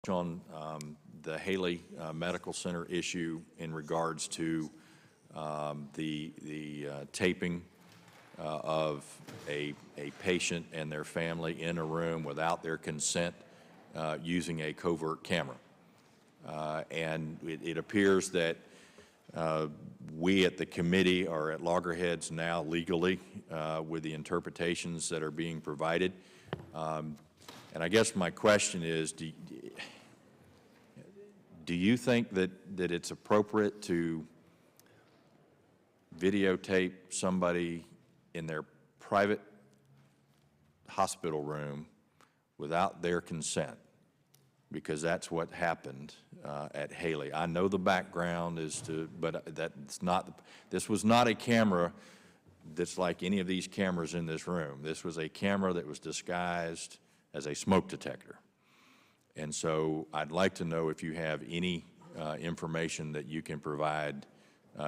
On the Haley Medical Center issue in regards to the taping of a patient and their family in a room without their consent using a covert camera. And it appears that we at the committee are at loggerheads now legally with the interpretations that are being provided. And I guess my question is, do you think that it's appropriate to videotape somebody in their private hospital room without their consent? Because that's what happened at Haley. I know the background is to, but that's not, this was not a camera that's like any of these cameras in this room. This was a camera that was disguised as a smoke detector. And so I'd like to know if you have any information that you can provide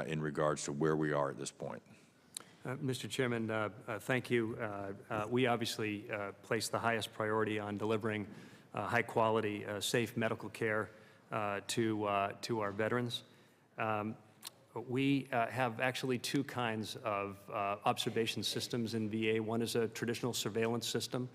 in regards to where we are at this point. Mr. Chairman, thank you. We obviously place the highest priority on delivering high-quality, safe medical care to our veterans. We have actually two kinds of observation systems in VA. One is a traditional surveillance system.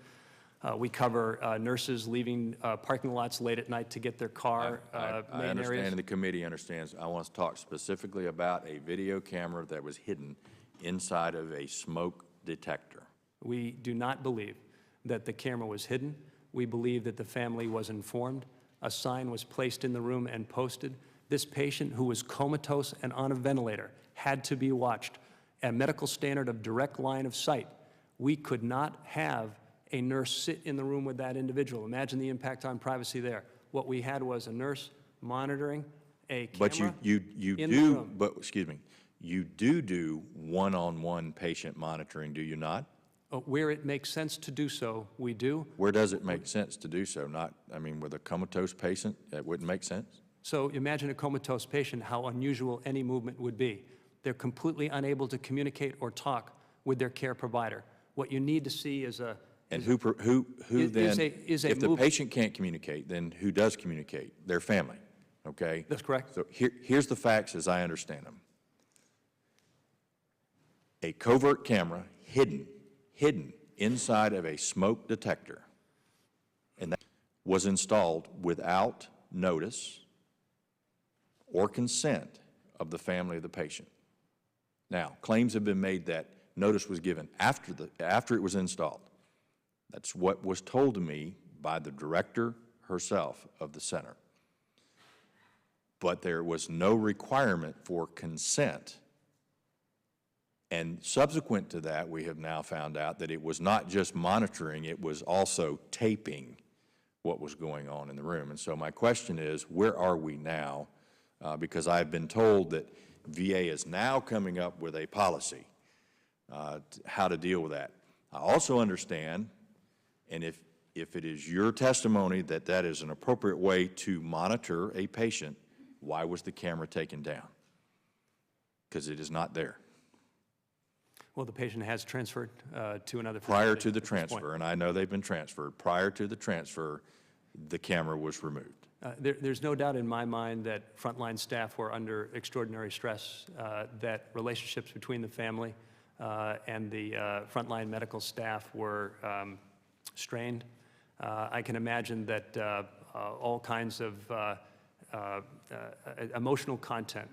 We cover nurses leaving parking lots late at night to get their car. I understand, and the committee understands. I want to talk specifically about a video camera that was hidden inside of a smoke detector. We do not believe that the camera was hidden. We believe that the family was informed. A sign was placed in the room and posted. This patient, who was comatose and on a ventilator, had to be watched. A medical standard of direct line of sight. We could not have a nurse sit in the room with that individual. Imagine the impact on privacy there. What we had was a nurse monitoring a camera. But you do, but excuse me, you do one-on-one patient monitoring, do you not? Where it makes sense to do so, we do. Where does it make sense to do so? Not, I mean, with a comatose patient, that wouldn't make sense? So imagine a comatose patient, how unusual any movement would be. They're completely unable to communicate or talk with their care provider. What you need to see is a And who then, if the patient can't communicate, then who does communicate? Their family, okay? That's correct. So here's the facts as I understand them. A covert camera hidden inside of a smoke detector, and that was installed without notice or consent of the family of the patient. Now, claims have been made that notice was given after it was installed. That's what was told to me by the director herself of the center. But there was no requirement for consent. And subsequent to that, we have now found out that it was not just monitoring, it was also taping what was going on in the room. And so my question is, where are we now? Because I've been told that VA is now coming up with a policy how to deal with that. I also understand, and if it is your testimony that that is an appropriate way to monitor a patient, why was the camera taken down? Because it is not there. Well, the patient has transferred to another facility. Prior to the transfer, and I know they've been transferred, prior to the transfer, the camera was removed. There's no doubt in my mind that frontline staff were under extraordinary stress, that relationships between the family and the frontline medical staff were strained. I can imagine that all kinds of emotional content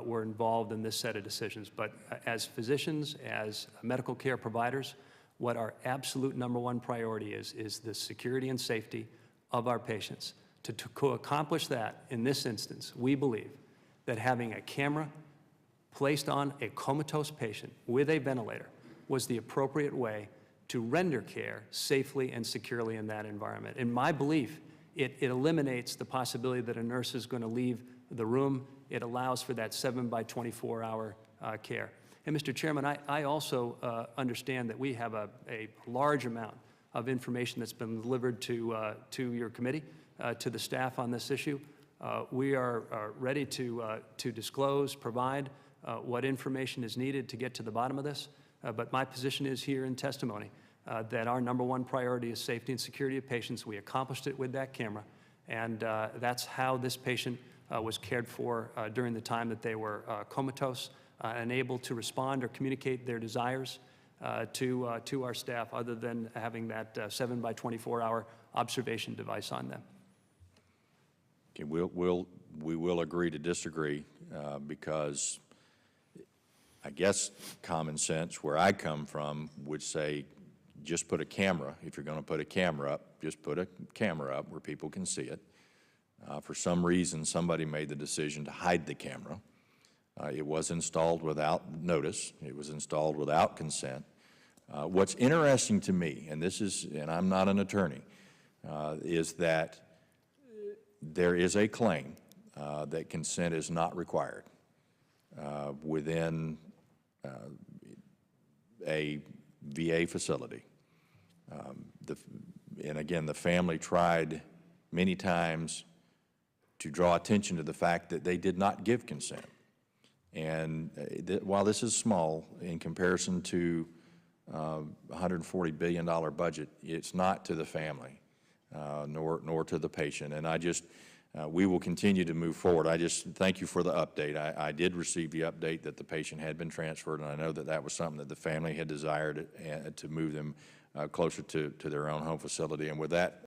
were involved in this set of decisions. But as physicians, as medical care providers, what our absolute #1 priority is the security and safety of our patients. To accomplish that in this instance, we believe that having a camera placed on a comatose patient with a ventilator was the appropriate way to render care safely and securely in that environment. In my belief, it eliminates the possibility that a nurse is going to leave the room. It allows for that 7-by-24-hour care. And Mr. Chairman, I also understand that we have a large amount of information that's been delivered to your committee, to the staff on this issue. We are ready to disclose, provide what information is needed to get to the bottom of this. But my position is here in testimony that our #1 priority is safety and security of patients. We accomplished it with that camera, And that's how this patient was cared for during the time that they were comatose and able to respond or communicate their desires to our staff, other than having that 7 by 24-hour observation device on them. Okay, we will agree to disagree because I guess common sense, where I come from, would say just put a camera. If you're going to put a camera up, just put a camera up where people can see it. For some reason, somebody made the decision to hide the camera. It was installed without notice. It was installed without consent. What's interesting to me, and I'm not an attorney, is that there is a claim that consent is not required within a VA facility. And again, the family tried many times to draw attention to the fact that they did not give consent. And while this is small in comparison to $140 billion budget, it's not to the family, nor to the patient. And we will continue to move forward. I just thank you for the update. I did receive the update that the patient had been transferred, and I know that that was something that the family had desired to move them closer to their own home facility. And with that,